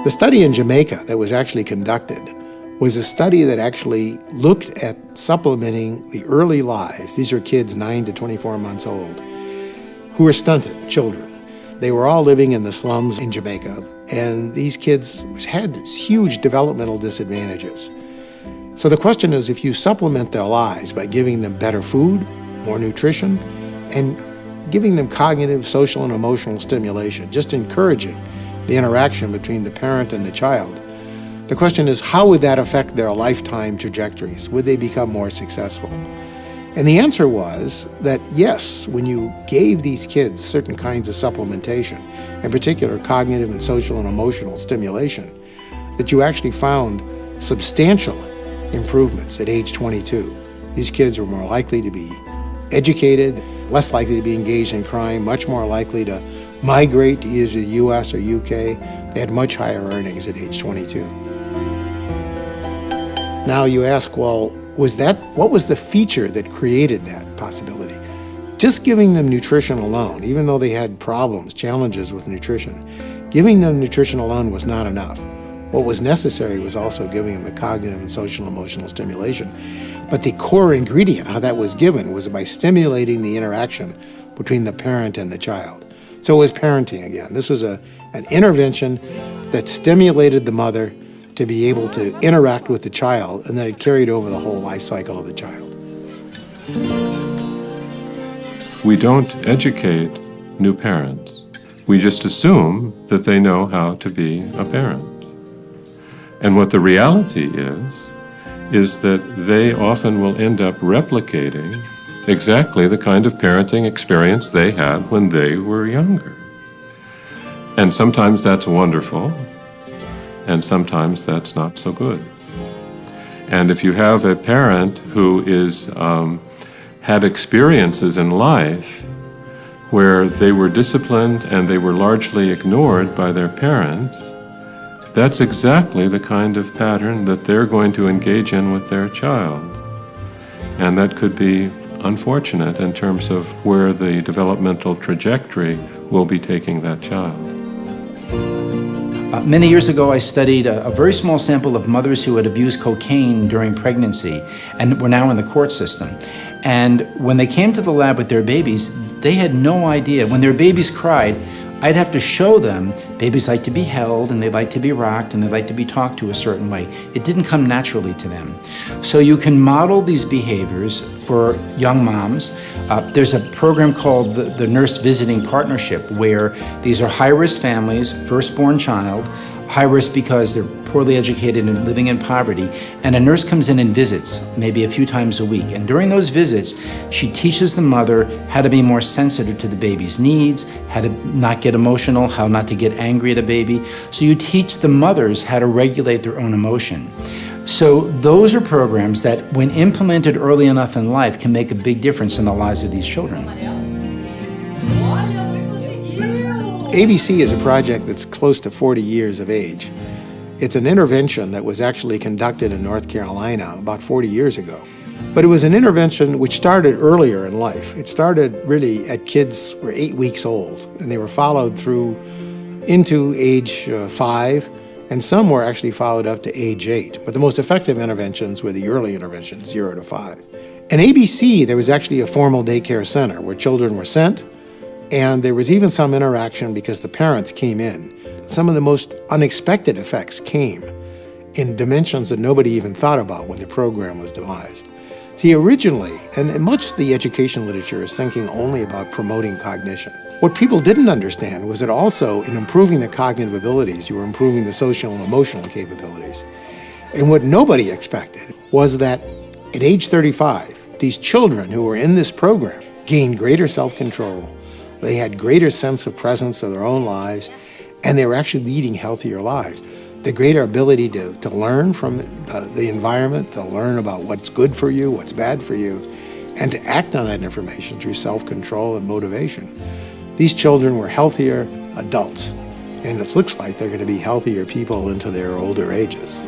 The study in Jamaica that was actually conducted was a study that actually looked at supplementing the early lives. These are kids 9 to 24 months old who were stunted, children. They were all living in the slums in Jamaica, and these kids had huge developmental disadvantages. So the question is, if you supplement their lives by giving them better food, more nutrition, and giving them cognitive, social, and emotional stimulation, just encouraging the interaction between the parent and the child, the question is, how would that affect their lifetime trajectories? Would they become more successful? And the answer was that yes, when you gave these kids certain kinds of supplementation, in particular cognitive and social and emotional stimulation, that you actually found substantial improvements at age 22. These kids were more likely to be educated, less likely to be engaged in crime, much more likely to migrate to either the US or UK. They had much higher earnings at age 22. Now you ask, well, what was the feature that created that possibility? Just giving them nutrition alone, even though they had problems, challenges with nutrition, giving them nutrition alone was not enough. What was necessary was also giving them the cognitive and social emotional stimulation. But the core ingredient, how that was given, was by stimulating the interaction between the parent and the child. So it was parenting again. This was an intervention that stimulated the mother to be able to interact with the child, and then it carried over the whole life cycle of the child. We don't educate new parents. We just assume that they know how to be a parent. And what the reality is that they often will end up replicating exactly the kind of parenting experience they had when they were younger. And sometimes that's wonderful, and sometimes that's not so good. And if you have a parent who had experiences in life where they were disciplined and they were largely ignored by their parents, that's exactly the kind of pattern that they're going to engage in with their child. And that could be unfortunate in terms of where the developmental trajectory will be taking that child. Many years ago, I studied a very small sample of mothers who had abused cocaine during pregnancy and were now in the court system. And when they came to the lab with their babies, they had no idea. When their babies cried, I'd have to show them babies like to be held, and they like to be rocked, and they like to be talked to a certain way. It didn't come naturally to them. So you can model these behaviors for young moms. There's a program called the Nurse Visiting Partnership, where these are high-risk families, firstborn child, high risk because they're poorly educated and living in poverty, and a nurse comes in and visits maybe a few times a week. And during those visits, she teaches the mother how to be more sensitive to the baby's needs, how to not get emotional, how not to get angry at a baby. So you teach the mothers how to regulate their own emotion. So those are programs that, when implemented early enough in life, can make a big difference in the lives of these children. ABC is a project that's close to 40 years of age. It's an intervention that was actually conducted in North Carolina about 40 years ago. But it was an intervention which started earlier in life. It started really at kids who were 8 weeks old, and they were followed through into age 5, and some were actually followed up to age 8. But the most effective interventions were the early interventions, 0 to 5. In ABC, there was actually a formal daycare center where children were sent, and there was even some interaction because the parents came in. Some of the most unexpected effects came in dimensions that nobody even thought about when the program was devised. See, originally, and much of the education literature is thinking only about promoting cognition. What people didn't understand was that also in improving the cognitive abilities, you were improving the social and emotional capabilities. And what nobody expected was that at age 35, these children who were in this program gained greater self-control, they had greater sense of presence of their own lives, and they were actually leading healthier lives. The greater ability to learn from the environment, to learn about what's good for you, what's bad for you, and to act on that information through self-control and motivation. These children were healthier adults, and it looks like they're going to be healthier people into their older ages.